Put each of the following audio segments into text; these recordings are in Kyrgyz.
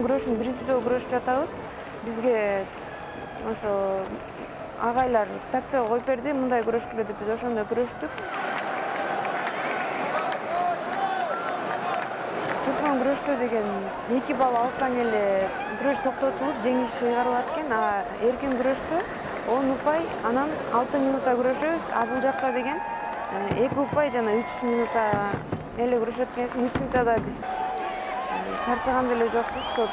туркман күрөшүн биринчи жолу күрөшүп жатабыз. Бизге ошо агайлар тактика коюп берди, мындай күрөшкүлө деп биз ошондой күрөштүк. Туркман күрөштө деген 2 балл алсаң эле күрөш токтотулуп, жеңиш ыйгарылат экен, а эркин күрөштө 10 упай, анан 6 минутта күрөшөбүз, а бул жакта деген 2 упай жана 3 минутта эле күрөшөт экенсиң. 3 минутта биз чарчаган деле жокпуз көп.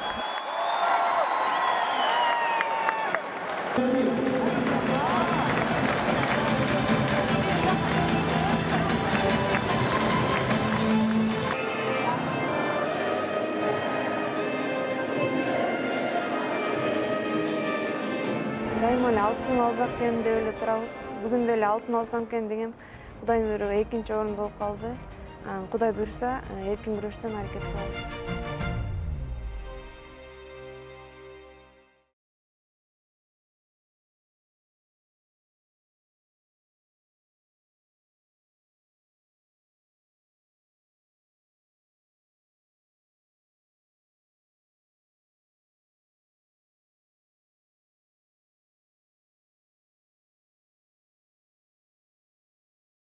Дайыма эле алтын алсак экен деп эле турабыз. Бүгүн деле алтын алсам экен дегем. Кудайдын буйругу экинчи орун болуп калды. Кудай буйруса, эркин күрөштөн аракет кылабыз.